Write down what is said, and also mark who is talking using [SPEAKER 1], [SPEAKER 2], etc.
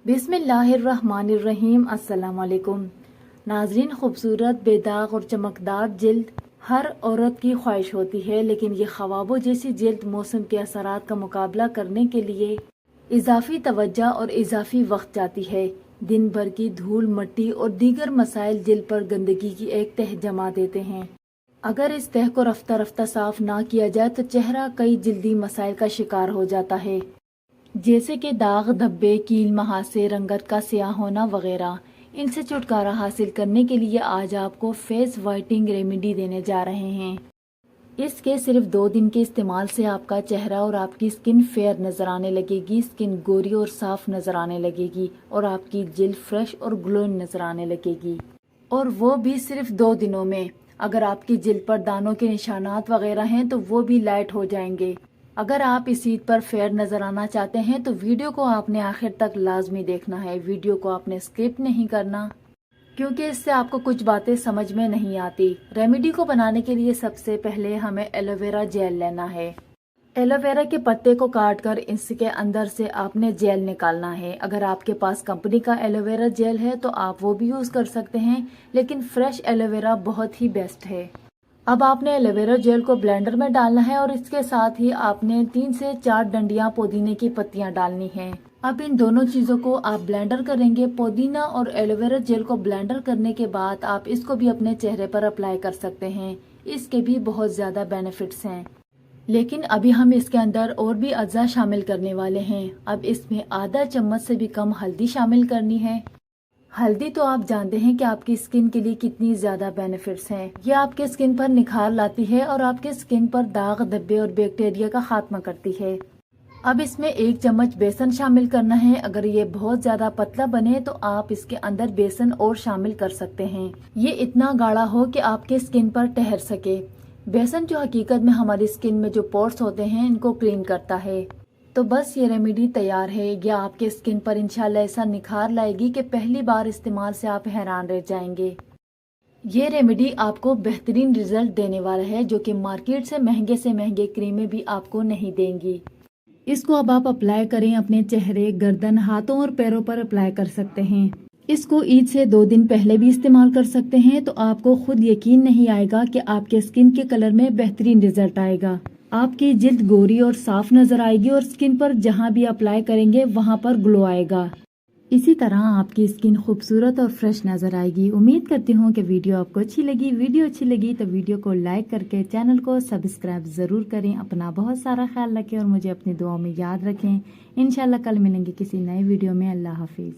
[SPEAKER 1] बिस्मिल्लाहिर्रहमानिर्रहीम। अस्सलाम वालेकुम नाजरीन। खूबसूरत, बेदाग और चमकदार जिल्द हर औरत की ख्वाहिश होती है, लेकिन ये ख्वाबों जैसी जिल्द मौसम के असरात का मुकाबला करने के लिए इजाफी तवज्जो और इजाफी वक्त चाहती है। दिन भर की धूल, मिट्टी और दीगर मसाइल जिल्द पर गंदगी की एक तह जमा देते हैं। अगर इस तह को रफ्ता रफ्ता साफ ना किया जाए तो चेहरा कई जिल्दी मसाइल का शिकार हो जाता है, जैसे कि दाग, धब्बे, कील, महासे, रंगत का स्याह होना वगैरह। इनसे छुटकारा हासिल करने के लिए आज आपको फेस वाइटनिंग रेमेडी देने जा रहे हैं। इसके सिर्फ 2 दिन के इस्तेमाल से आपका चेहरा और आपकी स्किन फेयर नजर आने लगेगी, स्किन गोरी और साफ नजर आने लगेगी और आपकी जिल्द फ्रेश और ग्लोइंग नजर आने लगेगी, और वो भी सिर्फ 2 दिनों में। अगर आपकी जिल्द पर दानों के निशानात वगैरह हैं तो वो भी लाइट हो जाएंगे। अगर आप इस ईद पर फेयर नजर आना चाहते हैं तो वीडियो को आपने आखिर तक लाजमी देखना है। वीडियो को आपने स्किप नहीं करना, क्योंकि इससे आपको कुछ बातें समझ में नहीं आती। रेमेडी को बनाने के लिए सबसे पहले हमें एलोवेरा जेल लेना है। एलोवेरा के पत्ते को काट कर इसके अंदर से आपने जेल निकालना है। अगर आपके पास कंपनी का एलोवेरा जेल है तो आप वो भी यूज कर सकते हैं, लेकिन फ्रेश एलोवेरा बहुत ही बेस्ट है। अब आपने एलोवेरा जेल को ब्लेंडर में डालना है और इसके साथ ही आपने 3 से 4 डंडियां पुदीने की पत्तियां डालनी है। अब इन दोनों चीजों को आप ब्लेंडर करेंगे। पुदीना और एलोवेरा जेल को ब्लेंडर करने के बाद आप इसको भी अपने चेहरे पर अप्लाई कर सकते हैं। इसके भी बहुत ज्यादा बेनिफिट्स हैं, लेकिन अभी हम इसके अंदर और भी अज्जा शामिल करने वाले हैं। अब इसमें आधा चम्मच से भी कम हल्दी शामिल करनी है। हल्दी तो आप जानते हैं कि आपकी स्किन के लिए कितनी ज्यादा बेनिफिट्स हैं। ये आपके स्किन पर निखार लाती है और आपके स्किन पर दाग, धब्बे और बैक्टीरिया का खात्मा करती है। अब इसमें 1 चम्मच बेसन शामिल करना है। अगर ये बहुत ज्यादा पतला बने तो आप इसके अंदर बेसन और शामिल कर सकते हैं। ये इतना गाढ़ा हो कि आपके स्किन पर ठहर सके। बेसन जो हकीकत में हमारी स्किन में जो पोर्स होते हैं इनको क्लीन करता है। तो बस ये रेमेडी तैयार है। यह आपके स्किन पर इंशाल्लाह ऐसा निखार लाएगी कि पहली बार इस्तेमाल से आप हैरान रह जाएंगे। ये रेमेडी आपको बेहतरीन रिजल्ट देने वाला है, जो कि मार्केट से महंगे क्रीमें भी आपको नहीं देंगी। इसको अब आप अप्लाई करें अपने चेहरे, गर्दन, हाथों और पैरों पर अप्लाई कर सकते हैं। इसको ईद से 2 दिन पहले भी इस्तेमाल कर सकते हैं, तो आपको खुद यकीन नहीं आएगा कि आपके स्किन के कलर में बेहतरीन रिजल्ट आएगा। आपकी जिल्द गोरी और साफ नजर आएगी और स्किन पर जहां भी अप्लाई करेंगे वहां पर ग्लो आएगा। इसी तरह आपकी स्किन खूबसूरत और फ्रेश नजर आएगी। उम्मीद करती हूँ कि वीडियो आपको अच्छी लगी। वीडियो अच्छी लगी तो वीडियो को लाइक करके चैनल को सब्सक्राइब जरूर करें। अपना बहुत सारा ख्याल रखें और मुझे अपनी दुआओं में याद रखें। इंशाल्लाह कल मिलेंगे किसी नए वीडियो में। अल्लाह हाफिज।